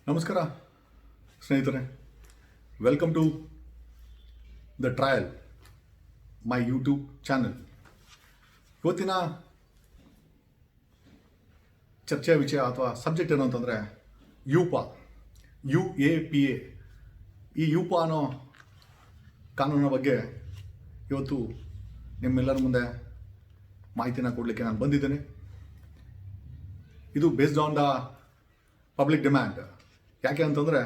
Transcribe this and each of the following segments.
ನಮಸ್ಕಾರ ಸ್ನೇಹಿತರೆ, welcome to the trial my YouTube channel. ಇವತ್ತಿನ ಚರ್ಚೆಯ ವಿಷಯ ಅಥವಾ ಸಬ್ಜೆಕ್ಟ್ ಏನು ಅಂತಂದರೆ ಯೂಪಾ, UAPA. ಈ ಯೂಪಾ ಅನ್ನೋ ಕಾನೂನಿನ ಬಗ್ಗೆ ಇವತ್ತು ನಿಮ್ಮೆಲ್ಲರ ಮುಂದೆ ಮಾಹಿತಿನ ಕೊಡಲಿಕ್ಕೆ ನಾನು ಬಂದಿದ್ದೇನೆ. ಇದು based on the public demand. ಯಾಕೆ ಅಂತಂದರೆ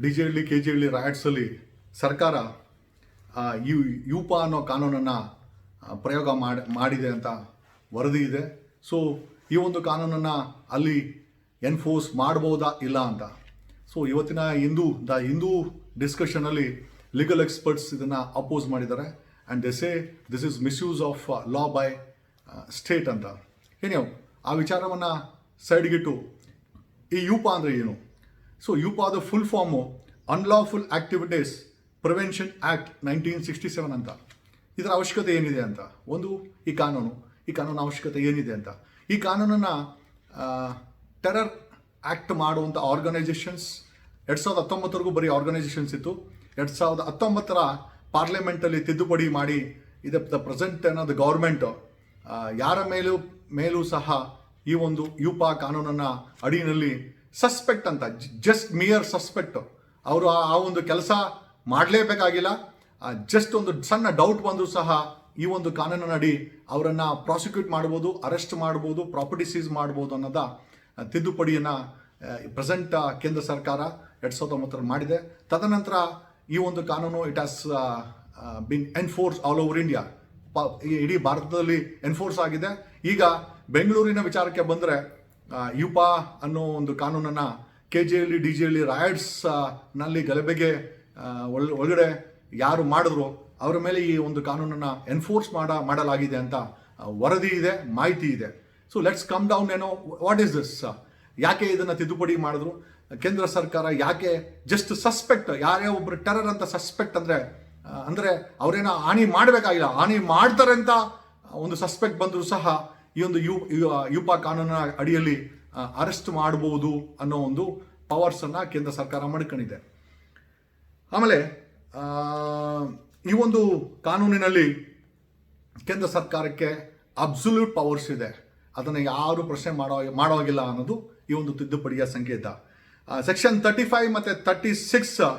DJ KG ರೈಟ್ಸಲ್ಲಿ ಸರ್ಕಾರ ಯೂಪಾ ಅನ್ನೋ ಕಾನೂನನ್ನು ಪ್ರಯೋಗ ಮಾಡಿದೆ ಅಂತ ವರದಿ ಇದೆ. ಸೊ ಈ ಒಂದು ಕಾನೂನನ್ನು ಅಲ್ಲಿ ಎನ್ಫೋರ್ಸ್ ಮಾಡ್ಬೋದಾ ಇಲ್ಲ ಅಂತ. ಸೊ ಇವತ್ತಿನ ಹಿಂದೂ ಡಿಸ್ಕಷನಲ್ಲಿ ಲೀಗಲ್ ಎಕ್ಸ್ಪರ್ಟ್ಸ್ ಇದನ್ನು ಅಪೋಸ್ ಮಾಡಿದ್ದಾರೆ. And they say this is misuse of law by state ಅಂತ. ಏನೇ ಆ ವಿಚಾರವನ್ನು ಸೈಡ್ಗಿಟ್ಟು ಈ ಯೂಪಾ ಅಂದರೆ ಏನು? ಸೊ ಯೂಪಾದ full form unlawful activities prevention act 1967 ಅಂತ. ಇದರ ಅವಶ್ಯಕತೆ ಏನಿದೆ ಅಂತ, ಒಂದು ಈ ಕಾನೂನು ಅವಶ್ಯಕತೆ ಏನಿದೆ ಅಂತ. ಈ ಕಾನೂನನ್ನು ಟೆರರ್ ಆ್ಯಕ್ಟ್ ಮಾಡುವಂಥ ಆರ್ಗನೈಸೇಷನ್ಸ್ 2019ವರೆಗೂ ಬರೀ ಆರ್ಗನೈಸೇಷನ್ಸ್ ಇತ್ತು. 2019ರ ಪಾರ್ಲಿಮೆಂಟಲ್ಲಿ ತಿದ್ದುಪಡಿ ಮಾಡಿ ದ ಪ್ರೆಸೆಂಟ್ ಅನ್ನೋದು ಗೌರ್ಮೆಂಟು ಯಾರ ಮೇಲೂ ಸಹ ಈ ಒಂದು ಯೂಪಾ ಕಾನೂನನ್ನು ಅಡಿಯಲ್ಲಿ ಸಸ್ಪೆಕ್ಟ್ ಅಂತ, ಜಸ್ಟ್ ಮಿಯರ್ ಸಸ್ಪೆಕ್ಟ್, ಅವರು ಆ ಒಂದು ಕೆಲಸ ಮಾಡಲೇಬೇಕಾಗಿಲ್ಲ. ಜಸ್ಟ್ ಒಂದು ಸಣ್ಣ ಡೌಟ್ ಬಂದರೂ ಸಹ ಈ ಒಂದು ಕಾನೂನಿನ ಅಡಿ ಅವರನ್ನು ಪ್ರಾಸಿಕ್ಯೂಟ್ ಮಾಡ್ಬೋದು, ಅರೆಸ್ಟ್ ಮಾಡ್ಬೋದು, ಪ್ರಾಪರ್ಟಿ ಸೀಸ್ ಮಾಡ್ಬೋದು ಅನ್ನೋದ ತಿದ್ದುಪಡಿಯನ್ನು ಪ್ರೆಸೆಂಟ್ ಕೇಂದ್ರ ಸರ್ಕಾರ 2019 ಮಾಡಿದೆ. ತದನಂತರ ಈ ಒಂದು ಕಾನೂನು it has been enforce all over India, ಇಡೀ ಭಾರತದಲ್ಲಿ ಎನ್ಫೋರ್ಸ್ ಆಗಿದೆ. ಈಗ ಬೆಂಗಳೂರಿನ ವಿಚಾರಕ್ಕೆ ಬಂದರೆ ಯೂಪಾ ಅನ್ನೋ ಒಂದು ಕಾನೂನನ್ನು KG DJ ರೈಟ್ಸ್ ನಲ್ಲಿ ಗಲಭೆಗೆ ಒಳಗಡೆ ಯಾರು ಮಾಡಿದ್ರು ಅವರ ಮೇಲೆ ಈ ಒಂದು ಕಾನೂನನ್ನು ಎನ್ಫೋರ್ಸ್ ಮಾಡಲಾಗಿದೆ ಅಂತ ವರದಿ ಇದೆ, ಮಾಹಿತಿ ಇದೆ. So let's come down. What is this? ಯಾಕೆ ಇದನ್ನು ತಿದ್ದುಪಡಿ ಮಾಡಿದ್ರು? ಕೇಂದ್ರ ಸರ್ಕಾರ ಯಾಕೆ ಜಸ್ಟ್ ಸಸ್ಪೆಕ್ಟ್, ಯಾರೇ ಒಬ್ಬರು ಟೆರರ್ ಅಂತ ಸಸ್ಪೆಕ್ಟ್ ಅಂದರೆ ಅವರೇನೋ ಹಾನಿ ಮಾಡಬೇಕಾಗಿಲ್ಲ, ಹಾನಿ ಮಾಡ್ತಾರೆ ಅಂತ ಒಂದು ಸಸ್ಪೆಕ್ಟ್ ಬಂದರೂ ಸಹ ಈ ಒಂದು ಯೂಪಾ ಕಾನೂನಿನ ಅಡಿಯಲ್ಲಿ ಅರೆಸ್ಟ್ ಮಾಡಬಹುದು ಅನ್ನೋ ಒಂದು ಪವರ್ಸನ್ನು ಕೇಂದ್ರ ಸರ್ಕಾರ ಮಾಡ್ಕೊಂಡಿದೆ. ಆಮೇಲೆ ಈ ಒಂದು ಕಾನೂನಿನಲ್ಲಿ ಕೇಂದ್ರ ಸರ್ಕಾರಕ್ಕೆ ಅಬ್ಸಲ್ಯೂಟ್ ಪವರ್ಸ್ ಇದೆ, ಅದನ್ನು ಯಾರು ಪ್ರಶ್ನೆ ಮಾಡೋಗಿಲ್ಲ ಅನ್ನೋದು ಈ ಒಂದು ತಿದ್ದುಪಡಿಯ ಸಂಕೇತ. ಸೆಕ್ಷನ್ 35 ಮತ್ತು 36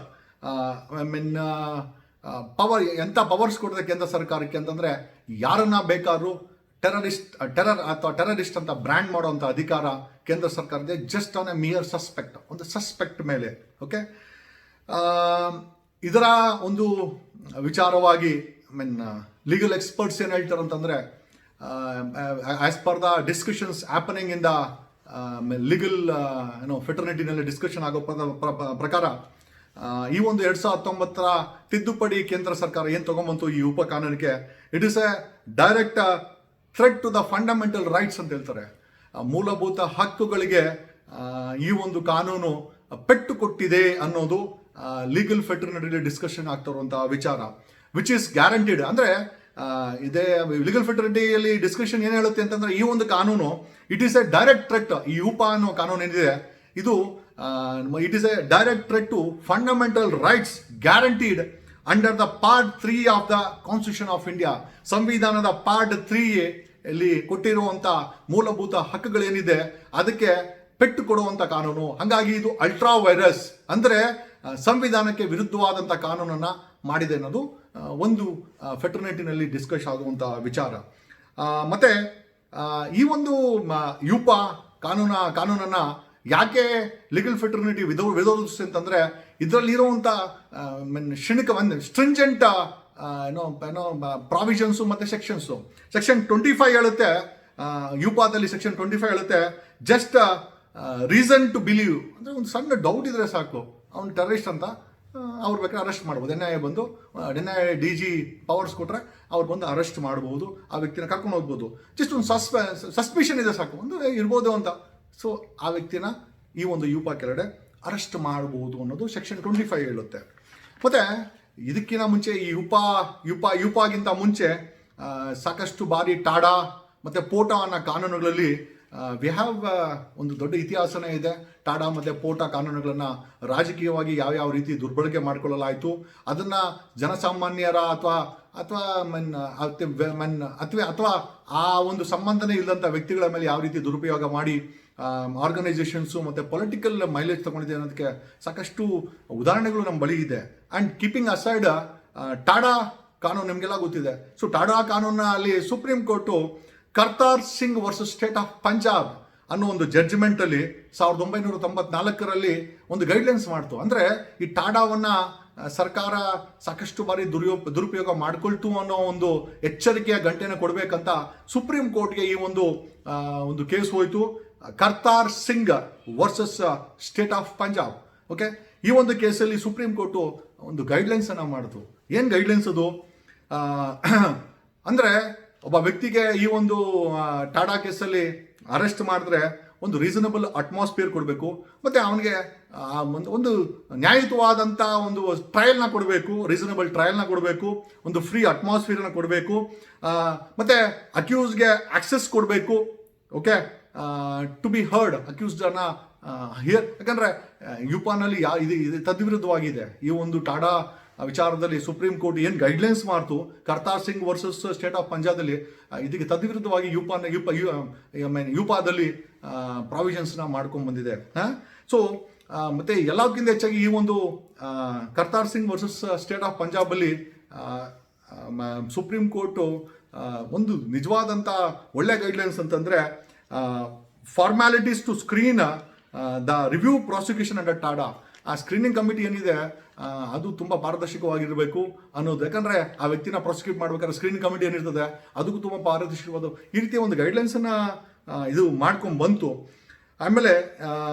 ಪವರ್ ಎಂಥ ಪವರ್ಸ್ ಕೊಟ್ಟಿದೆ ಕೇಂದ್ರ ಸರ್ಕಾರಕ್ಕೆ ಅಂತಂದರೆ, ಯಾರನ್ನ ಬೇಕಾದ್ರೂ ಟೆರರ್ ಅಥವಾ ಟೆರರಿಸ್ಟ್ ಅಂತ ಬ್ರ್ಯಾಂಡ್ ಮಾಡುವಂಥ ಅಧಿಕಾರ ಕೇಂದ್ರ ಸರ್ಕಾರಕ್ಕೆ, just on a mere suspect, ಒಂದು ಸಸ್ಪೆಕ್ಟ್ ಮೇಲೆ. ಓಕೆ, ಇದರ ಒಂದು ವಿಚಾರವಾಗಿ ಲೀಗಲ್ ಎಕ್ಸ್ಪರ್ಟ್ಸ್ ಏನು ಹೇಳ್ತಾರೆ ಅಂತಂದರೆ, as per the discussions happening in the legal ಫೆಟರ್ನಿಟಿನಲ್ಲಿ ಡಿಸ್ಕಷನ್ ಆಗೋ ಪ್ರಕಾರ ಈ ಒಂದು 2019ರ ತಿದ್ದುಪಡಿ ಕೇಂದ್ರ ಸರ್ಕಾರ ಏನು ತಗೊಂಬಂತು ಈ ಉಪ ಕಾನೂನಿಗೆ, it is a direct threat to the fundamental rights ಅಂತ ಹೇಳ್ತಾರೆ. ಮೂಲಭೂತ ಹಕ್ಕುಗಳಿಗೆ ಈ ಒಂದು ಕಾನೂನು ಪೆಟ್ಟು ಕೊಟ್ಟಿದೆ ಅನ್ನೋದು ಲೀಗಲ್ ಫೆಟರ್ನಿಟಿಲಿ ಡಿಸ್ಕಷನ್ ಆಗ್ತಾ ಇರುವಂತಹ ವಿಚಾರ, ವಿಚ್ ಈಸ್ ಗ್ಯಾರಂಟಿಡ್. ಅಂದರೆ ಇದೇ ಲೀಗಲ್ ಫೆಟರ್ನಿಟಿಯಲ್ಲಿ ಡಿಸ್ಕಷನ್ ಏನು ಹೇಳುತ್ತೆ ಅಂತಂದರೆ, ಈ ಒಂದು ಕಾನೂನು it is a direct threat. ಈ ಯೂಪಾ ಅನ್ನೋ ಕಾನೂನು ಏನಿದೆ ಇದು it is a direct threat to fundamental rights guaranteed under the part 3 of the constitution of India. ಸಂವಿಧಾನದ ಪಾರ್ಟ್ 3 ಅಲ್ಲಿ ಕೊಟ್ಟಿರುವಂಥ ಮೂಲಭೂತ ಹಕ್ಕುಗಳೇನಿದೆ ಅದಕ್ಕೆ ಪೆಟ್ಟು ಕೊಡುವಂಥ ಕಾನೂನು. ಹಾಗಾಗಿ ಇದು ಅಲ್ಟ್ರಾ ವೈರಸ್, ಅಂದರೆ ಸಂವಿಧಾನಕ್ಕೆ ವಿರುದ್ಧವಾದಂಥ ಕಾನೂನನ್ನು ಮಾಡಿದೆ ಅನ್ನೋದು ಒಂದು ಫೆಟರ್ನಿಟಿನಲ್ಲಿ ಡಿಸ್ಕಸ್ ಆಗುವಂಥ ವಿಚಾರ. ಮತ್ತು ಈ ಒಂದು ಯೂಪಾ ಕಾನೂನನ್ನು ಯಾಕೆ ಲೀಗಲ್ ಫೆಟರ್ನಿಟಿ ವಿರೋಧಿಸುತ್ತೆ ಅಂತಂದರೆ, ಇದರಲ್ಲಿರುವಂಥ ಸ್ಟ್ರಿಂಜೆಂಟ್ ಪ್ರಾವಿಷನ್ಸು ಮತ್ತು ಸೆಕ್ಷನ್ಸು. ಸೆಕ್ಷನ್ 25 ಹೇಳುತ್ತೆ, ಯೂಪಾದಲ್ಲಿ ಸೆಕ್ಷನ್ 25 ಹೇಳುತ್ತೆ, ಜಸ್ಟ್ ರೀಸನ್ ಟು ಬಿಲೀವ್, ಅಂದರೆ ಒಂದು ಸಣ್ಣ ಡೌಟ್ ಇದ್ರೆ ಸಾಕು ಅವ್ನು ಟೆರರಿಸ್ಟ್ ಅಂತ ಅವ್ರು ಬೇಕಾದ್ರೆ ಅರೆಸ್ಟ್ ಮಾಡ್ಬೋದು. NIA DG ಪವರ್ಸ್ ಕೊಟ್ಟರೆ ಅವ್ರು ಬಂದು ಅರೆಸ್ಟ್ ಮಾಡ್ಬೋದು, ಆ ವ್ಯಕ್ತಿನ ಕರ್ಕೊಂಡು ಹೋಗ್ಬೋದು. ಜಸ್ಟ್ ಒಂದು ಸಸ್ಪಿಷನ್ ಇದೆ ಸಾಕು, ಒಂದು ಇರ್ಬೋದು ಅಂತ. ಸೊ ಆ ವ್ಯಕ್ತಿನ ಈ ಒಂದು ಯೂಪಾ ಕೆಳಗಡೆ ಅರೆಸ್ಟ್ ಮಾಡ್ಬೋದು ಅನ್ನೋದು ಸೆಕ್ಷನ್ 25 ಹೇಳುತ್ತೆ. ಮತ್ತು ಇದಕ್ಕಿಂತ ಮುಂಚೆ ಈ ಯೂಪಾಗಿಂತ ಮುಂಚೆ ಸಾಕಷ್ಟು ಬಾರಿ ಟಾಡಾ ಮತ್ತು ಪೋಟಾ ಅನ್ನೋ ಕಾನೂನುಗಳಲ್ಲಿ ವಿ ಹ್ಯಾವ್ ಒಂದು ದೊಡ್ಡ ಇತಿಹಾಸನೇ ಇದೆ. ಟಾಡಾ ಮತ್ತು ಪೋಟಾ ಕಾನೂನುಗಳನ್ನು ರಾಜಕೀಯವಾಗಿ ಯಾವ್ಯಾವ ರೀತಿ ದುರ್ಬಳಕೆ ಮಾಡಿಕೊಳ್ಳಲಾಯಿತು, ಅದನ್ನು ಜನಸಾಮಾನ್ಯರ ಅಥವಾ ಅಥವಾ ಮನ್ ಮನ್ ಅಥವಾ ಆ ಒಂದು ಸಂಬಂಧನೇ ಇಲ್ಲದಂಥ ವ್ಯಕ್ತಿಗಳ ಮೇಲೆ ಯಾವ ರೀತಿ ದುರುಪಯೋಗ ಮಾಡಿ ಆರ್ಗನೈಸೇಷನ್ಸು ಮತ್ತು ಪೊಲಿಟಿಕಲ್ ಮೈಲೇಜ್ ತೊಗೊಂಡಿದೆ ಅನ್ನೋದಕ್ಕೆ ಸಾಕಷ್ಟು ಉದಾಹರಣೆಗಳು ನಮ್ಮ ಬಳಿ ಇದೆ. ಆ್ಯಂಡ್ ಕೀಪಿಂಗ್ ಅಸೈಡ್ ಟಾಡಾ ಕಾನೂನು ನಿಮಗೆಲ್ಲ ಗೊತ್ತಿದೆ. ಸೊ ಟಾಡಾ ಕಾನೂನ ಅಲ್ಲಿ supreme court Kartar Singh versus state of Punjab ಅನ್ನೋ ಒಂದು ಜಡ್ಜ್ಮೆಂಟಲ್ಲಿ 1994ರಲ್ಲಿ ಒಂದು ಗೈಡ್ಲೈನ್ಸ್ ಮಾಡ್ತು. ಅಂದರೆ ಈ ಟಾಡಾವನ್ನು ಸರ್ಕಾರ ಸಾಕಷ್ಟು ಬಾರಿ ದುರುಪಯೋಗ ಮಾಡಿಕೊಳ್ತು ಅನ್ನೋ ಒಂದು ಎಚ್ಚರಿಕೆಯ ಗಂಟೆನ ಕೊಡಬೇಕಂತ ಸುಪ್ರೀಂ ಕೋರ್ಟ್ಗೆ ಈ ಒಂದು ಕೇಸ್ ಹೋಯಿತು, Kartar Singh versus state of Punjab. Okay, ಈ ಒಂದು ಕೇಸಲ್ಲಿ ಸುಪ್ರೀಂ ಕೋರ್ಟು ಒಂದು ಗೈಡ್ಲೈನ್ಸನ್ನು ಮಾಡಿತು. ಏನು ಗೈಡ್ಲೈನ್ಸ್ ಅದು ಅಂದರೆ, ಒಬ್ಬ ವ್ಯಕ್ತಿಗೆ ಈ ಒಂದು ಟಾಡಾ ಕೇಸಲ್ಲಿ ಅರೆಸ್ಟ್ ಮಾಡಿದ್ರೆ ಒಂದು ರೀಸನಬಲ್ ಅಟ್ಮಾಸ್ಫಿಯರ್ ಕೊಡಬೇಕು, ಮತ್ತು ಅವನಿಗೆ ಒಂದು ನ್ಯಾಯಯುತವಾದಂಥ ಒಂದು ಟ್ರಯಲ್ನ ಕೊಡಬೇಕು, ರೀಸನಬಲ್ ಟ್ರಯಲ್ನ ಕೊಡಬೇಕು, ಒಂದು ಫ್ರೀ ಅಟ್ಮಾಸ್ಫಿಯರ್ನ ಕೊಡಬೇಕು, ಮತ್ತು ಅಕ್ಯೂಸ್ಗೆ ಆಕ್ಸೆಸ್ ಕೊಡಬೇಕು. ಓಕೆ, ಟು ಬಿ ಹರ್ಡ್ ಅಕ್ಯೂಸ್ಡನ್ನು ಹಿಯರ್. ಯಾಕಂದರೆ ಯುಪಾನಲ್ಲಿ ಇದು ತದ್ವಿರುದ್ಧವಾಗಿದೆ. ಈ ಒಂದು ಟಾಡಾ ವಿಚಾರದಲ್ಲಿ ಸುಪ್ರೀಂ ಕೋರ್ಟ್ ಏನು ಗೈಡ್ಲೈನ್ಸ್ ಮಾಡ್ತು Kartar Singh versus state of ಪಂಜಾಬಲ್ಲಿ, ಇದಕ್ಕೆ ತದ್ವಿರುದ್ಧವಾಗಿ ಯುಪಾದಲ್ಲಿ ಪ್ರಾವಿಷನ್ಸ್ನ ಮಾಡ್ಕೊಂಡು ಬಂದಿದೆ. ಸೊ ಮತ್ತು ಎಲ್ಲಕ್ಕಿಂತ ಹೆಚ್ಚಾಗಿ ಈ ಒಂದು Kartar Singh versus state of ಪಂಜಾಬಲ್ಲಿ ಸುಪ್ರೀಂ ಕೋರ್ಟು ಒಂದು ನಿಜವಾದಂಥ ಒಳ್ಳೆ ಗೈಡ್ಲೈನ್ಸ್ ಅಂತಂದರೆ, formalities to screen the review prosecution under TADA. ಆ ಸ್ಕ್ರೀನಿಂಗ್ ಕಮಿಟಿ ಏನಿದೆ ಅದು ತುಂಬ ಪಾರದರ್ಶಕವಾಗಿರಬೇಕು ಅನ್ನೋದು. ಯಾಕಂದರೆ ಆ ವ್ಯಕ್ತಿನ ಪ್ರಾಸಿಕ್ಯೂಟ್ ಮಾಡ್ಬೇಕಾದ್ರೆ ಸ್ಕ್ರೀನಿಂಗ್ ಕಮಿಟಿ ಏನಿರ್ತದೆ ಅದಕ್ಕೂ ತುಂಬ ಪಾರದರ್ಶಕವಾದ ಈ ರೀತಿಯ ಒಂದು ಗೈಡ್ಲೈನ್ಸನ್ನು ಇದು ಮಾಡ್ಕೊಂಡು ಬಂತು. ಆಮೇಲೆ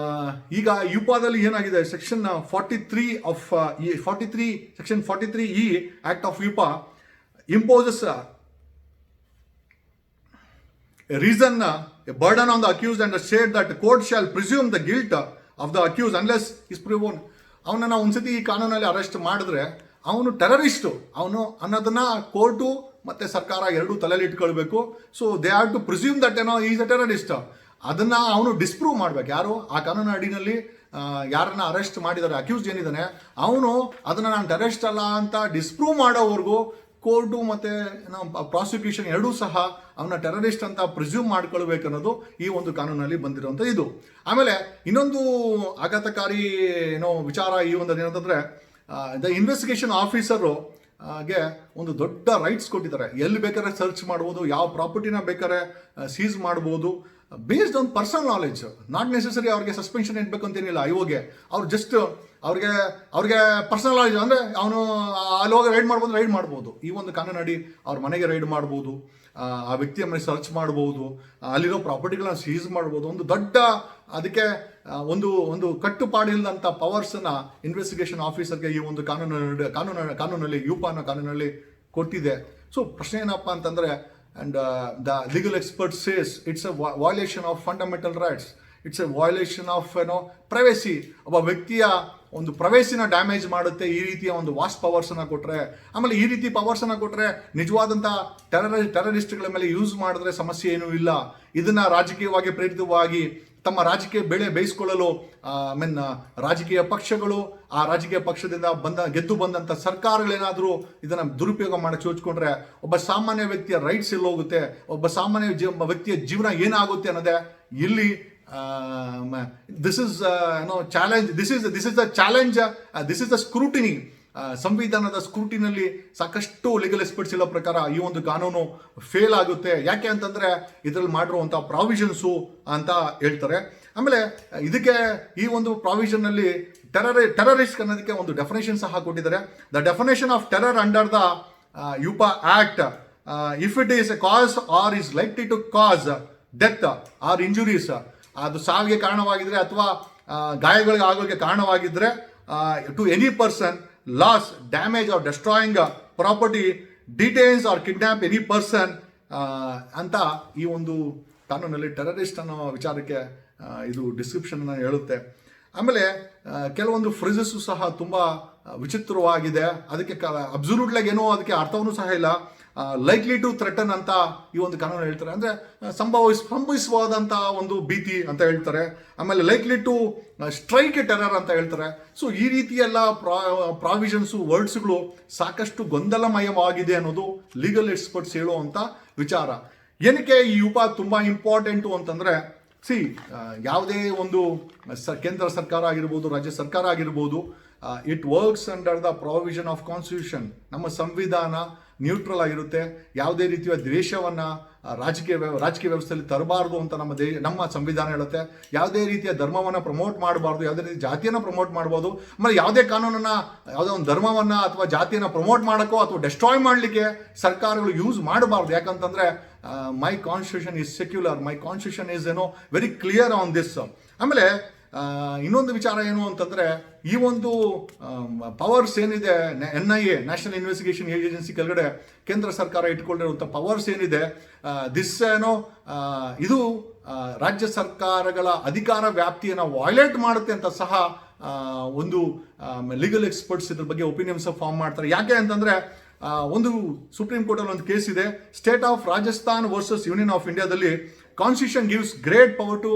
ಈಗ ಯುಪಾದಲ್ಲಿ ಏನಾಗಿದೆ, section 43E act of UAPA imposes a reason, a burden on the accused and said that the court shall presume the guilt of the accused unless is proven. ಅವನನ್ನು ಒಂದ್ಸತಿ ಈ ಕಾನೂನಲ್ಲಿ ಅರೆಸ್ಟ್ ಮಾಡಿದ್ರೆ ಅವನು ಟೆರರಿಸ್ಟು ಅವನು ಅನ್ನೋದನ್ನ ಕೋರ್ಟು ಮತ್ತು ಸರ್ಕಾರ ಎರಡೂ ತಲೆಯಲ್ಲಿ ಇಟ್ಕೊಳ್ಬೇಕು. So they have to presume that is a terrorist. ಅದನ್ನು ಅವನು ಡಿಸ್ಪ್ರೂವ್ ಮಾಡಬೇಕು. ಯಾರು ಆ ಕಾನೂನು ಅಡಿನಲ್ಲಿ ಯಾರನ್ನ ಅರೆಸ್ಟ್ ಮಾಡಿದ್ದಾರೆ, ಅಕ್ಯೂಸ್ಡ್ ಏನಿದ್ದಾನೆ ಅವನು ಅದನ್ನು ನಾನು ಟೆರರಿಸ್ಟ್ ಅಲ್ಲ ಅಂತ ಡಿಸ್ಪ್ರೂವ್ ಮಾಡೋವರೆಗೂ ಕೋರ್ಟು ಮತ್ತು ಪ್ರಾಸಿಕ್ಯೂಷನ್ ಎರಡೂ ಸಹ ಅವನ ಟೆರರಿಸ್ಟ್ ಅಂತ ಪ್ರಿಸ್ಯೂಮ್ ಮಾಡ್ಕೊಳ್ಬೇಕು ಅನ್ನೋದು ಈ ಒಂದು ಕಾನೂನಲ್ಲಿ ಬಂದಿರುವಂಥ ಇದು. ಆಮೇಲೆ ಇನ್ನೊಂದು ಆಘಾತಕಾರಿ ವಿಚಾರ ಈ ಒಂದು ಏನಂತಂದರೆ, ದ ಇನ್ವೆಸ್ಟಿಗೇಷನ್ ಆಫೀಸರು ಗೆ ಒಂದು ದೊಡ್ಡ ರೈಟ್ಸ್ ಕೊಟ್ಟಿದ್ದಾರೆ. ಎಲ್ಲಿ ಬೇಕಾದ್ರೆ ಸರ್ಚ್ ಮಾಡ್ಬೋದು, ಯಾವ ಪ್ರಾಪರ್ಟಿನ ಬೇಕಾದ್ರೆ ಸೀಸ್ ಮಾಡ್ಬೋದು, based on personal knowledge. Not necessary ಅವ್ರಿಗೆ ಸಸ್ಪೆನ್ಷನ್ ಇಡಬೇಕು ಅಂತೇನಿಲ್ಲ. ಇವಾಗೆ ಅವ್ರು ಜಸ್ಟ್ ಅವ್ರಿಗೆ ಪರ್ಸನಲ್ ನಾಲೆಜ್ ಅಂದರೆ ಅವನು ಅಲ್ಲಿ ಹೋಗಿ ರೈಡ್ ಮಾಡ್ಬೋದು. ಈ ಒಂದು ಕಾನೂನಡಿ ಅವ್ರ ಮನೆಗೆ ರೈಡ್ ಮಾಡ್ಬೋದು, ಆ ವ್ಯಕ್ತಿಯ ಮನೆ ಸರ್ಚ್ ಮಾಡ್ಬೋದು, ಅಲ್ಲಿರೋ ಪ್ರಾಪರ್ಟಿಗಳನ್ನ ಸೀಸ್ ಮಾಡ್ಬೋದು. ಒಂದು ದೊಡ್ಡ ಅದಕ್ಕೆ ಒಂದು ಕಟ್ಟುಪಾಡಿಲ್ಲದಂಥ ಪವರ್ಸನ್ನು ಇನ್ವೆಸ್ಟಿಗೇಷನ್ ಆಫೀಸರ್ಗೆ ಈ ಒಂದು ಕಾನೂನಲ್ಲಿ ಯುಪಾ ಅನ್ನೋ ಕಾನೂನಲ್ಲಿ ಕೊಟ್ಟಿದೆ. ಸೊ ಪ್ರಶ್ನೆ ಏನಪ್ಪ ಅಂತಂದರೆ, and the legal expert says it's a violation of fundamental rights, it's a violation of privacy. ಒಬ್ಬ ವ್ಯಕ್ತಿಯ ಒಂದು ಪ್ರೈವೇಸಿನ ಡ್ಯಾಮೇಜ್ ಮಾಡುತ್ತೆ ಈ ರೀತಿಯ ಒಂದು ವಾಸ್ಟ್ ಪವರ್ಸನ್ನು ಕೊಟ್ಟರೆ. ಆಮೇಲೆ ಈ ರೀತಿ ಪವರ್ಸನ್ನು ಕೊಟ್ಟರೆ ನಿಜವಾದಂಥ ಟೆರರಿಸ್ಟ್ಗಳ ಮೇಲೆ ಯೂಸ್ ಮಾಡಿದ್ರೆ ಸಮಸ್ಯೆ ಏನೂ ಇಲ್ಲ. ಇದನ್ನು ರಾಜಕೀಯವಾಗಿ ಪ್ರೇರಿತವಾಗಿ ತಮ್ಮ ರಾಜಕೀಯ ಬೆಳೆ ಬೇಯಿಸ್ಕೊಳ್ಳಲು ರಾಜಕೀಯ ಪಕ್ಷಗಳು, ಆ ರಾಜಕೀಯ ಪಕ್ಷದಿಂದ ಗೆದ್ದು ಬಂದಂಥ ಸರ್ಕಾರಗಳೇನಾದರೂ ಇದನ್ನು ದುರುಪಯೋಗ ಮಾಡಿ ಚೋಚ್ಕೊಂಡ್ರೆ ಒಬ್ಬ ಸಾಮಾನ್ಯ ವ್ಯಕ್ತಿಯ ರೈಟ್ಸ್ ಎಲ್ಲಿ ಹೋಗುತ್ತೆ, ಒಬ್ಬ ಸಾಮಾನ್ಯ ವ್ಯಕ್ತಿಯ ಜೀವನ ಏನಾಗುತ್ತೆ ಅನ್ನೋದೇ ಇಲ್ಲಿ this is challenge, this is the challenge, this is the scrutiny. ಸಂವಿಧಾನದ ಸ್ಕ್ರೂಟಿನಲ್ಲಿ ಸಾಕಷ್ಟು ಲೀಗಲ್ ಎಕ್ಸ್ಪರ್ಟ್ಸ್ ಇರೋ ಪ್ರಕಾರ ಈ ಒಂದು ಕಾನೂನು ಫೇಲ್ ಆಗುತ್ತೆ. ಯಾಕೆ ಅಂತಂದರೆ ಇದರಲ್ಲಿ ಮಾಡಿರುವಂಥ ಪ್ರಾವಿಷನ್ಸು ಅಂತ ಹೇಳ್ತಾರೆ. ಆಮೇಲೆ ಇದಕ್ಕೆ ಈ ಒಂದು ಪ್ರಾವಿಷನ್ನಲ್ಲಿ ಟೆರರಿಸ್ಟ್ ಅನ್ನೋದಕ್ಕೆ ಒಂದು ಡೆಫಿನೇಷನ್ ಸಹ ಕೊಟ್ಟಿದ್ದಾರೆ. The definition of terror under the UAPA act, if it is a cause or is likely to cause death or injuries, ಅದು ಸಾವಿಗೆ ಕಾರಣವಾಗಿದ್ದರೆ ಅಥವಾ ಗಾಯಗಳಿಗೆ ಆಗೋಕ್ಕೆ ಕಾರಣವಾಗಿದ್ದರೆ, to any person, loss, damage or destroying property, detains or kidnap any person ಅಂತ ಈ ಒಂದು ಕಾನೂನಲ್ಲಿ ಟೆರರಿಸ್ಟ್ ಅನ್ನೋ ವಿಚಾರಕ್ಕೆ ಇದು ಡಿಸ್ಕ್ರಿಪ್ಷನ್ ಹೇಳುತ್ತೆ. ಆಮೇಲೆ ಕೆಲವೊಂದು ಫ್ರೇಸಸ್ಸು ಸಹ ತುಂಬ ವಿಚಿತ್ರವಾಗಿದೆ. ಅದಕ್ಕೆ ಅಬ್ಸಲ್ಯೂಟ್ಲಾಗಿ ಏನೋ ಅದಕ್ಕೆ ಅರ್ಥವೂ ಸಹ ಇಲ್ಲ. ಲೈಕ್ಲಿ ಟು ಥ್ರೆಟನ್ ಅಂತ ಈ ಒಂದು ಕಾನೂನು ಹೇಳ್ತಾರೆ. ಅಂದರೆ ಸಂಭವಿಸಬಹುದಂಥ ಒಂದು ಭೀತಿ ಅಂತ ಹೇಳ್ತಾರೆ. ಆಮೇಲೆ likely to strike a terror ಅಂತ ಹೇಳ್ತಾರೆ. ಸೊ ಈ ರೀತಿ ಎಲ್ಲ ಪ್ರಾವಿಷನ್ಸು ವರ್ಡ್ಸ್ಗಳು ಸಾಕಷ್ಟು ಗೊಂದಲಮಯವಾಗಿದೆ ಅನ್ನೋದು ಲೀಗಲ್ ಎಕ್ಸ್ಪರ್ಟ್ಸ್ ಹೇಳುವಂಥ ವಿಚಾರ. ಏನಕ್ಕೆ ಈ UPA ತುಂಬ ಇಂಪಾರ್ಟೆಂಟು ಅಂತಂದರೆ, ಯಾವುದೇ ಒಂದು ಕೇಂದ್ರ ಸರ್ಕಾರ ಆಗಿರ್ಬೋದು, ರಾಜ್ಯ ಸರ್ಕಾರ ಆಗಿರ್ಬೋದು, it works under the provision of constitution. ನಮ್ಮ ಸಂವಿಧಾನ ನ್ಯೂಟ್ರಲ್ ಆಗಿರುತ್ತೆ. ಯಾವುದೇ ರೀತಿಯ ದ್ವೇಷವನ್ನು ರಾಜಕೀಯ ವ್ಯವಸ್ಥೆಯಲ್ಲಿ ತರಬಾರ್ದು ಅಂತ ನಮ್ಮ ಸಂವಿಧಾನ ಹೇಳುತ್ತೆ. ಯಾವುದೇ ರೀತಿಯ ಧರ್ಮವನ್ನು ಪ್ರಮೋಟ್ ಮಾಡಬಾರ್ದು, ಯಾವುದೇ ರೀತಿ ಜಾತಿಯನ್ನು ಪ್ರಮೋಟ್ ಮಾಡ್ಬೋದು. ಆಮೇಲೆ ಯಾವುದೇ ಕಾನೂನನ್ನು, ಯಾವುದೇ ಒಂದು ಧರ್ಮವನ್ನು ಅಥವಾ ಜಾತಿಯನ್ನು ಪ್ರಮೋಟ್ ಮಾಡೋಕ್ಕೋ ಅಥವಾ ಡೆಸ್ಟ್ರಾಯ್ ಮಾಡಲಿಕ್ಕೆ ಸರ್ಕಾರಗಳು ಯೂಸ್ ಮಾಡಬಾರ್ದು. ಯಾಕಂತಂದರೆ my constitution is secular, my constitution is very clear on this. ಆಮೇಲೆ ಇನ್ನೊಂದು ವಿಚಾರ ಏನು ಅಂತಂದರೆ, ಈ ಒಂದು ಪವರ್ಸ್ ಏನಿದೆ NIA, ನ್ಯಾಷನಲ್ ಇನ್ವೆಸ್ಟಿಗೇಷನ್ ಏಜೆನ್ಸಿ ಕೆಳಗಡೆ ಕೇಂದ್ರ ಸರ್ಕಾರ ಇಟ್ಕೊಂಡಿರುವಂಥ ಪವರ್ಸ್ ಏನಿದೆ, ಇದು ರಾಜ್ಯ ಸರ್ಕಾರಗಳ ಅಧಿಕಾರ ವ್ಯಾಪ್ತಿಯನ್ನು ವೈಲೇಟ್ ಮಾಡುತ್ತೆ ಅಂತ ಸಹ ಒಂದು ಲೀಗಲ್ ಎಕ್ಸ್ಪರ್ಟ್ಸ್ ಇದ್ರ ಬಗ್ಗೆ ಒಪಿನಿಯನ್ಸ್ ಫಾರ್ಮ್ ಮಾಡ್ತಾರೆ. ಯಾಕೆ ಅಂತಂದರೆ, ಒಂದು ಸುಪ್ರೀಂ ಕೋರ್ಟಲ್ಲಿ ಒಂದು ಕೇಸ್ ಇದೆ, state of Rajasthan versus union of ಇಂಡಿಯಾದಲ್ಲಿ constitution gives great power to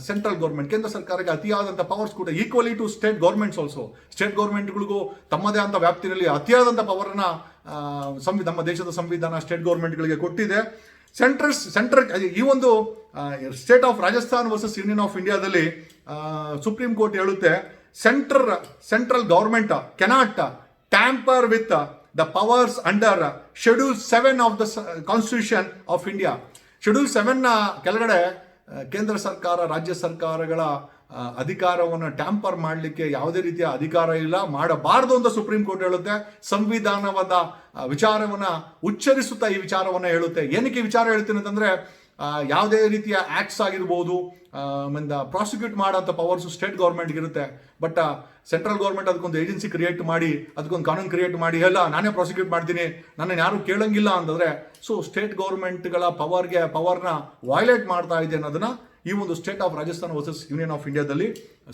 central government. ಕೇಂದ್ರ ಸರ್ಕಾರಕ್ಕೆ ಅತಿಯಾದಂಥ ಪವರ್ಸ್ ಕೂಡ equally to state governments also. State ಗೌರ್ಮೆಂಟ್ಗಳಿಗೂ ತಮ್ಮದೇ ಆದಂಥ ವ್ಯಾಪ್ತಿಯಲ್ಲಿ ಅತಿಯಾದಂಥ ಪವರನ್ನು ನಮ್ಮ ದೇಶದ ಸಂವಿಧಾನ ಸ್ಟೇಟ್ ಗೌರ್ಮೆಂಟ್ಗಳಿಗೆ ಕೊಟ್ಟಿದೆ. ಈ ಒಂದು state of Rajasthan versus union of ಇಂಡಿಯಾದಲ್ಲಿ ಸುಪ್ರೀಂ ಕೋರ್ಟ್ ಹೇಳುತ್ತೆ, central government cannot tamper with the powers under schedule 7 of the constitution of India. Schedule 7ನ ಕೆಳಗಡೆ ಕೇಂದ್ರ ಸರ್ಕಾರ ರಾಜ್ಯ ಸರ್ಕಾರಗಳ ಅಧಿಕಾರವನ್ನು ಟ್ಯಾಂಪರ್ ಮಾಡಲಿಕ್ಕೆ ಯಾವುದೇ ರೀತಿಯ ಅಧಿಕಾರ ಇಲ್ಲ, ಮಾಡಬಾರದು ಅಂತ ಸುಪ್ರೀಂ ಕೋರ್ಟ್ ಹೇಳುತ್ತೆ. ಸಂವಿಧಾನದ ವಿಚಾರವನ್ನು ಉಚ್ಚರಿಸುತ್ತಾ ಈ ವಿಚಾರವನ್ನು ಹೇಳುತ್ತೆ. ಏನಕ್ಕೆ ವಿಚಾರ ಹೇಳ್ತೀನಿ ಅಂತಂದರೆ, ಯಾವುದೇ ರೀತಿಯ ಆ್ಯಕ್ಟ್ಸ್ ಆಗಿರ್ಬೋದು, ಪ್ರಾಸಿಕ್ಯೂಟ್ ಮಾಡೋಂಥ ಪವರ್ಸು ಸ್ಟೇಟ್ ಗೌರ್ಮೆಂಟ್ಗೆ ಇರುತ್ತೆ. ಬಟ್ ಸೆಂಟ್ರಲ್ ಗೌರ್ಮೆಂಟ್ ಅದಕ್ಕೊಂದು ಏಜೆನ್ಸಿ ಕ್ರಿಯೇಟ್ ಮಾಡಿ, ಅದಕ್ಕೊಂದು ಕಾನೂನು ಕ್ರಿಯೇಟ್ ಮಾಡಿ, ಎಲ್ಲ ನಾನೇ ಪ್ರಾಸಿಕ್ಯೂಟ್ ಮಾಡ್ತೀನಿ, ನನ್ನನ್ನು ಯಾರು ಕೇಳಂಗಿಲ್ಲ ಅಂತಂದರೆ, ಸೊ ಸ್ಟೇಟ್ ಗೌರ್ಮೆಂಟ್ಗಳ ಪವರ್ನ ವೈಲೇಟ್ ಮಾಡ್ತಾ ಇದೆ ಅನ್ನೋದನ್ನ ಈ ಒಂದು state of Rajasthan versus union of ಇಂಡಿಯಾದಲ್ಲಿ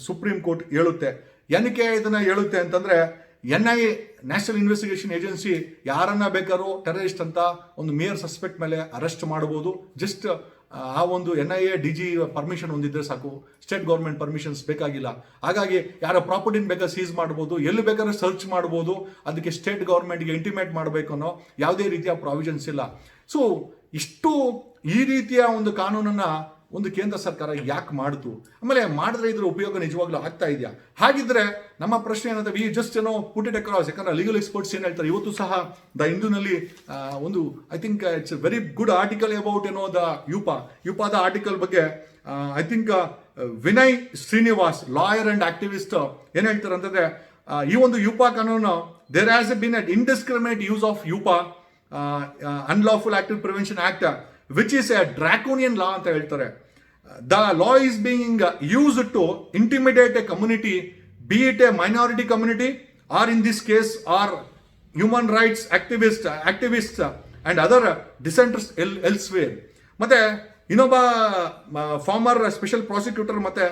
ಸುಪ್ರೀಂ ಕೋರ್ಟ್ ಹೇಳುತ್ತೆ. ಏನಕ್ಕೆ ಇದನ್ನು ಹೇಳುತ್ತೆ ಅಂತಂದರೆ, NIA, ನ್ಯಾಷನಲ್ ಇನ್ವೆಸ್ಟಿಗೇಷನ್ ಏಜೆನ್ಸಿ ಯಾರನ್ನ ಬೇಕಾದ್ರೂ ಟೆರರಿಸ್ಟ್ ಅಂತ ಒಂದು ಮೇಯರ್ ಸಸ್ಪೆಕ್ಟ್ ಮೇಲೆ ಅರೆಸ್ಟ್ ಮಾಡ್ಬೋದು. ಜಸ್ಟ್ ಆ ಒಂದು NIA DG ಪರ್ಮಿಷನ್ ಹೊಂದಿದ್ರೆ ಸಾಕು, ಸ್ಟೇಟ್ ಗೌರ್ಮೆಂಟ್ ಪರ್ಮಿಷನ್ಸ್ ಬೇಕಾಗಿಲ್ಲ. ಹಾಗಾಗಿ ಯಾರ ಪ್ರಾಪರ್ಟಿನ ಬೇಕಾದ್ರೆ ಸೀಸ್ ಮಾಡ್ಬೋದು, ಎಲ್ಲಿ ಬೇಕಾದ್ರೆ ಸರ್ಚ್ ಮಾಡ್ಬೋದು. ಅದಕ್ಕೆ ಸ್ಟೇಟ್ ಗೌರ್ಮೆಂಟ್ಗೆ ಇಂಟಿಮೇಟ್ ಮಾಡಬೇಕು ಅನ್ನೋ ಯಾವುದೇ ರೀತಿಯ ಪ್ರಾವಿಷನ್ಸ್ ಇಲ್ಲ. ಸೊ ಈ ರೀತಿಯ ಒಂದು ಕಾನೂನನ್ನು ಒಂದು ಕೇಂದ್ರ ಸರ್ಕಾರ ಯಾಕೆ ಮಾಡಿತು, ಆಮೇಲೆ ಮಾಡಿದ್ರೆ ಇದ್ರ ಉಪಯೋಗ ನಿಜವಾಗ್ಲೂ ಆಗ್ತಾ ಇದೆಯಾ? ಹಾಗಿದ್ರೆ ನಮ್ಮ ಪ್ರಶ್ನೆ ಏನಂದ್ರೆ, we just put it across. ಯಾಕಂದ್ರೆ ಲೀಗಲ್ ಎಕ್ಸ್ಪರ್ಟ್ಸ್ ಏನು ಹೇಳ್ತಾರೆ, ಇವತ್ತು ಸಹ ದ ಹಿಂದೂನಲ್ಲಿ ಒಂದು I think it's very good article about the ಯುಪಾದ ಆರ್ಟಿಕಲ್ ಬಗ್ಗೆ I think Vinay Srinivas, lawyer and activist, ಏನು ಹೇಳ್ತಾರೆ ಅಂತಂದ್ರೆ, ಈ ಒಂದು UPA ಕಾನೂನು, there has been at indiscriminate use of UPA unlawful active prevention act which is a draconian law ಅಂತ ಹೇಳ್ತಾರೆ. The law is being used to intimidate a community, be it a minority community or in this case are human rights activists and other dissenters elsewhere. ಮತ್ತೆ ಇನ್ನೊಬ್ಬ farmer special prosecutor ಮತ್ತೆ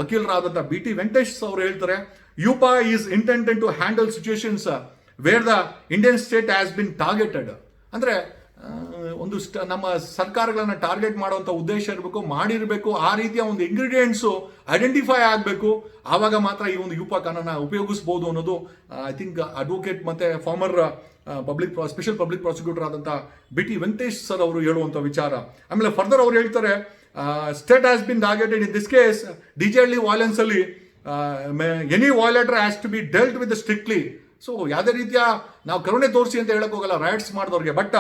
ವಕೀಲರಾದಂಥ BT Venkatesh ಅವರು ಹೇಳ್ತಾರೆ, UPA is intended to handle situations where the Indian state has been targeted. ಅಂದರೆ ಒಂದು ನಮ್ಮ ಸರ್ಕಾರಗಳನ್ನ target ಮಾಡುವಂಥ ಉದ್ದೇಶ ಇರಬೇಕು, ಮಾಡಿರಬೇಕು. ಆ ರೀತಿಯ ಒಂದು ಇಂಗ್ರೀಡಿಯೆಂಟ್ಸು ಐಡೆಂಟಿಫೈ ಆಗಬೇಕು. ಆವಾಗ ಮಾತ್ರ ಈ ಒಂದು UPA ಕಾನೂನ ಉಪಯೋಗಿಸ್ಬೋದು ಅನ್ನೋದು ಐ ಥಿಂಕ್ ಅಡ್ವೊಕೇಟ್ ಮತ್ತು ಫಾರ್ಮರ್ ಸ್ಪೆಷಲ್ ಪಬ್ಲಿಕ್ ಪ್ರಾಸಿಕ್ಯೂಟರ್ ಆದಂಥ BT ವೆಂಕಟೇಶ್ ಸರ್ ಅವರು ಹೇಳುವಂಥ ವಿಚಾರ. ಆಮೇಲೆ ಫರ್ದರ್ ಅವ್ರು ಹೇಳ್ತಾರೆ, state has been targeted in this case designedly violence ಅಲ್ಲಿ any violator has to be dealt with strictly. So ಯಾವುದೇ ರೀತಿಯ ನಾವು ಕರುಣೆ ತೋರಿಸಿ ಅಂತ ಹೇಳಕ್ ಹೋಗಲ್ಲ ರೈಟ್ಸ್ ಮಾಡಿದವ್ರಿಗೆ, but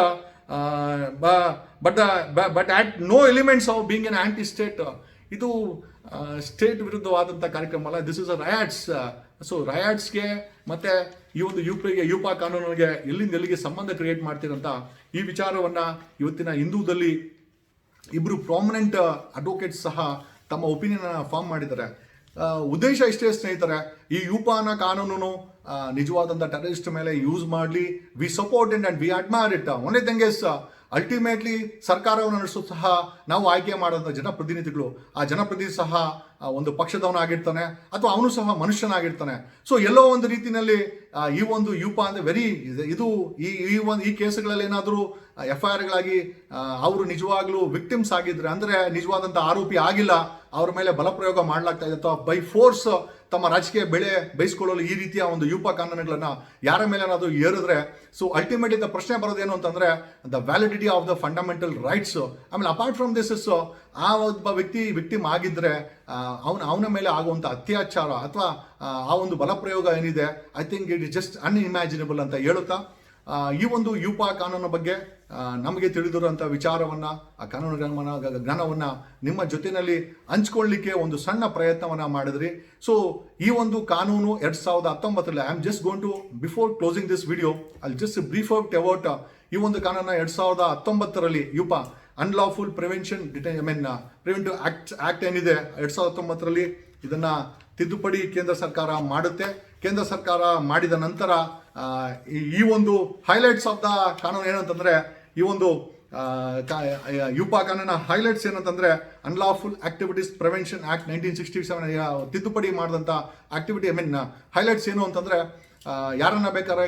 at no elements of being an anti-state. ಇದು ಸ್ಟೇಟ್ ವಿರುದ್ಧವಾದಂಥ ಕಾರ್ಯಕ್ರಮ ಅಲ್ಲ, ದಿಸ್ ಇಸ್ ಅ ರಯಾಟ್ಸ್. ಸೊ ರಯಾಟ್ಸ್ಗೆ ಮತ್ತೆ ಈ ಒಂದು UPA ಕಾನೂನಿಗೆ ಎಲ್ಲಿಂದ ಸಂಬಂಧ ಕ್ರಿಯೇಟ್ ಮಾಡ್ತಿರಂತ ಈ ವಿಚಾರವನ್ನ ಇವತ್ತಿನ ಹಿಂದೂದಲ್ಲಿ ಇಬ್ಬರು ಪ್ರಾಮಿನೆಂಟ್ ಅಡ್ವೊಕೇಟ್ಸ್ ಸಹ ತಮ್ಮ ಒಪಿನಿಯನ್ ಫಾರ್ಮ್ ಮಾಡಿದ್ದಾರೆ. ಉದ್ದೇಶ ಇಷ್ಟೇ ಸ್ನೇಹಿತರೆ, ಈ UPA ಕಾನೂನು ನಿಜವಾದಂಥ ಟೆರರಿಸ್ಟ್ ಮೇಲೆ ಯೂಸ್ ಮಾಡಲಿ, V support it and we admire it. Only thing is ultimately ಸರ್ಕಾರವನ್ನು ನಡೆಸೋ ಸಹ ನಾವು ಆಯ್ಕೆ ಮಾಡೋಂಥ ಜನಪ್ರತಿನಿಧಿಗಳು, ಆ ಜನಪ್ರತಿನಿಧಿ ಸಹ ಒಂದು ಪಕ್ಷದವನಾಗಿರ್ತಾನೆ ಅಥವಾ ಅವನು ಸಹ ಮನುಷ್ಯನಾಗಿರ್ತಾನೆ. ಸೊ ಎಲ್ಲೋ ಒಂದು ರೀತಿಯಲ್ಲಿ ಈ ಒಂದು ಯೂಪ ಅಂದರೆ ವೆರಿ ಇದು ಈ ಕೇಸುಗಳಲ್ಲಿ ಏನಾದರೂ FIRಗಳಾಗಿ ಅವರು ನಿಜವಾಗ್ಲೂ ವಿಕ್ಟಿಮ್ಸ್ ಆಗಿದ್ರೆ, ಅಂದರೆ ನಿಜವಾದಂಥ ಆರೋಪಿ ಆಗಿಲ್ಲ, ಅವ್ರ ಮೇಲೆ ಬಲಪ್ರಯೋಗ ಮಾಡಲಾಗ್ತಾ ಇದೆ ಅಥವಾ ಬೈ ಫೋರ್ಸ್ ತಮ್ಮ ರಾಜಕೀಯ ಬೆಳೆ ಬಯಸ್ಕೊಳ್ಳಲು ಈ ರೀತಿಯ ಒಂದು ಯೂಪ ಕಾನೂನುಗಳನ್ನು ಯಾರ ಮೇಲೆ ಏನಾದರೂ ಏರಿದ್ರೆ, ಸೊ ಅಲ್ಟಿಮೇಟ್ಲಿ ಪ್ರಶ್ನೆ ಬರೋದೇನು ಅಂತಂದರೆ the validity of the fundamental rights. ಆಮೇಲೆ ಅಪಾರ್ಟ್ ಫ್ರಮ್ ದಿಸ್ ಆ ಒಬ್ಬ ವ್ಯಕ್ತಿ ವಿಕ್ಟಿಮ್ ಆಗಿದ್ದರೆ ಅವನ ಮೇಲೆ ಆಗುವಂಥ ಅತ್ಯಾಚಾರ ಅಥವಾ ಆ ಒಂದು ಬಲಪ್ರಯೋಗ ಏನಿದೆ, I think it is just unimaginable ಅಂತ ಹೇಳುತ್ತಾ ಈ ಒಂದು ಯೂಪ ಕಾನೂನು ಬಗ್ಗೆ ನಮಗೆ ತಿಳಿದಿರುವಂಥ ವಿಚಾರವನ್ನು, ಆ ಕಾನೂನು ಜ್ಞಾನವನ್ನು ನಿಮ್ಮ ಜೊತೆಯಲ್ಲಿ ಹಂಚ್ಕೊಳ್ಳಿಕ್ಕೆ ಒಂದು ಸಣ್ಣ ಪ್ರಯತ್ನವನ್ನು ಮಾಡಿದ್ರಿ. ಸೊ ಈ ಒಂದು ಕಾನೂನು 2019 I am just gone to before closing this video I just brief out about ಈ ಒಂದು ಕಾನೂನ 2019 ಯೂಪ ಅನ್ಲಾಫುಲ್ ಪ್ರಿವೆಂಟಿವ್ ಆಕ್ಟ್ ಏನಿದೆ 2019 ಇದನ್ನು ತಿದ್ದುಪಡಿ ಕೇಂದ್ರ ಸರ್ಕಾರ ಮಾಡುತ್ತೆ. ಕೇಂದ್ರ ಸರ್ಕಾರ ಮಾಡಿದ ನಂತರ ಈ ಒಂದು ಹೈಲೈಟ್ಸ್ ಆಫ್ ದ ಕಾನೂನು ಏನಂತಂದರೆ, ಈ ಒಂದು ಯೂಪ ಕಾನೂನಿನ ಹೈಲೈಟ್ಸ್ ಏನಂತಂದರೆ ಅನ್ಲಾಫುಲ್ ಆಕ್ಟಿವಿಟೀಸ್ ಪ್ರಿವೆನ್ಷನ್ ಆಕ್ಟ್ 1967 ತಿದ್ದುಪಡಿ ಮಾಡಿದಂಥ ಆಕ್ಟಿವಿಟಿ ಹೈಲೈಟ್ಸ್ ಏನು ಅಂತಂದರೆ, ಯಾರನ್ನ ಬೇಕಾದ್ರೆ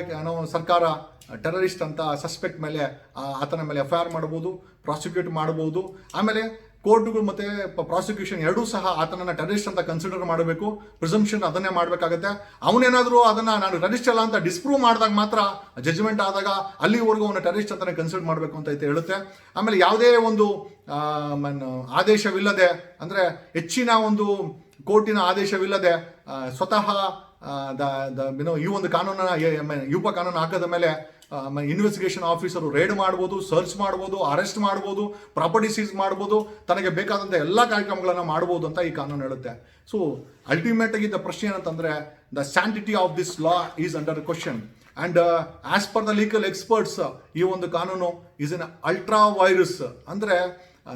ಸರ್ಕಾರ ಟೆರರಿಸ್ಟ್ ಅಂತ ಸಸ್ಪೆಕ್ಟ್ ಮೇಲೆ ಆತನ ಮೇಲೆ FIR ಮಾಡ್ಬೋದು, ಪ್ರಾಸಿಕ್ಯೂಟ್ ಮಾಡ್ಬೋದು. ಆಮೇಲೆ ಕೋರ್ಟ್ಗಳು ಮತ್ತು ಪ್ರಾಸಿಕ್ಯೂಷನ್ ಎರಡೂ ಸಹ ಆತನನ್ನು ಟೆರರಿಸ್ಟ್ ಅಂತ ಕನ್ಸಿಡರ್ ಮಾಡಬೇಕು. ಪ್ರಿಸಂಪ್ಷನ್ ಅದನ್ನೇ ಮಾಡಬೇಕಾಗತ್ತೆ. ಅವನೇನಾದರೂ ಅದನ್ನು ನಾನು ಟೆರರಿಸ್ಟ್ ಅಲ್ಲ ಅಂತ ಡಿಸ್ಪ್ರೂವ್ ಮಾಡಿದಾಗ ಮಾತ್ರ ಜಡ್ಜ್ಮೆಂಟ್ ಆದಾಗ ಅಲ್ಲಿವರೆಗೂ ಅವನು ಟೆರರಿಸ್ಟ್ ಅಂತಲೇ ಕನ್ಸಿಡರ್ ಮಾಡಬೇಕು ಅಂತ ಹೇಳುತ್ತೆ. ಆಮೇಲೆ ಯಾವುದೇ ಒಂದು ಆದೇಶವಿಲ್ಲದೆ, ಅಂದರೆ ಹೆಚ್ಚಿನ ಒಂದು ಕೋರ್ಟಿನ ಆದೇಶವಿಲ್ಲದೆ ಸ್ವತಃ ಈ ಒಂದು ಕಾನೂನನ್ನ ಯೂಪ ಕಾನೂನು ಹಾಕದ ಮೇಲೆ ಇನ್ವೆಸ್ಟಿಗೇಷನ್ ಆಫೀಸರು ರೇಡ್ ಮಾಡ್ಬೋದು, ಸರ್ಚ್ ಮಾಡ್ಬೋದು, ಅರೆಸ್ಟ್ ಮಾಡ್ಬೋದು, ಪ್ರಾಪರ್ಟಿ ಸೀಸ್ ಮಾಡ್ಬೋದು, ತನಗೆ ಬೇಕಾದಂಥ ಎಲ್ಲ ಕಾರ್ಯಕ್ರಮಗಳನ್ನು ಮಾಡ್ಬೋದು ಅಂತ ಈ ಕಾನೂನು ಹೇಳುತ್ತೆ. ಸೊ ಅಲ್ಟಿಮೇಟ್ ಆಗಿ ಪ್ರಶ್ನೆ ಏನಂತಂದರೆ the sanctity of this law is under question and as per the legal experts ಈ ಒಂದು ಕಾನೂನು ಈಸ್ ಎನ್ ಅಲ್ಟ್ರಾ ವೈರಸ್, ಅಂದರೆ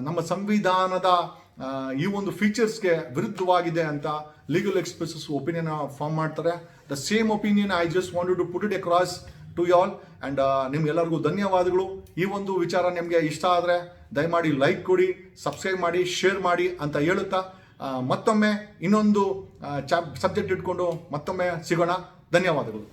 ನಮ್ಮ ಸಂವಿಧಾನದ ಈ ಒಂದು ಫೀಚರ್ಸ್ಗೆ ವಿರುದ್ಧವಾಗಿದೆ ಅಂತ ಲೀಗಲ್ ಎಕ್ಸ್ಪರ್ಟ್ಸ್ ಒಪಿನಿಯನ್ ಫಾರ್ಮ್ ಮಾಡ್ತಾರೆ. The same opinion I just wanted to put it across to you all and ನಿಮ್ಗೆಲ್ಲರಿಗೂ ಧನ್ಯವಾದಗಳು. ಈ ಒಂದು ವಿಚಾರ ನಿಮಗೆ ಇಷ್ಟ ಆದರೆ ದಯಮಾಡಿ ಲೈಕ್ ಕೊಡಿ, ಸಬ್ಸ್ಕ್ರೈಬ್ ಮಾಡಿ, ಶೇರ್ ಮಾಡಿ ಅಂತ ಹೇಳುತ್ತಾ ಮತ್ತೊಮ್ಮೆ ಇನ್ನೊಂದು ಸಬ್ಜೆಕ್ಟ್ ಇಟ್ಕೊಂಡು ಮತ್ತೊಮ್ಮೆ ಸಿಗೋಣ. ಧನ್ಯವಾದಗಳು.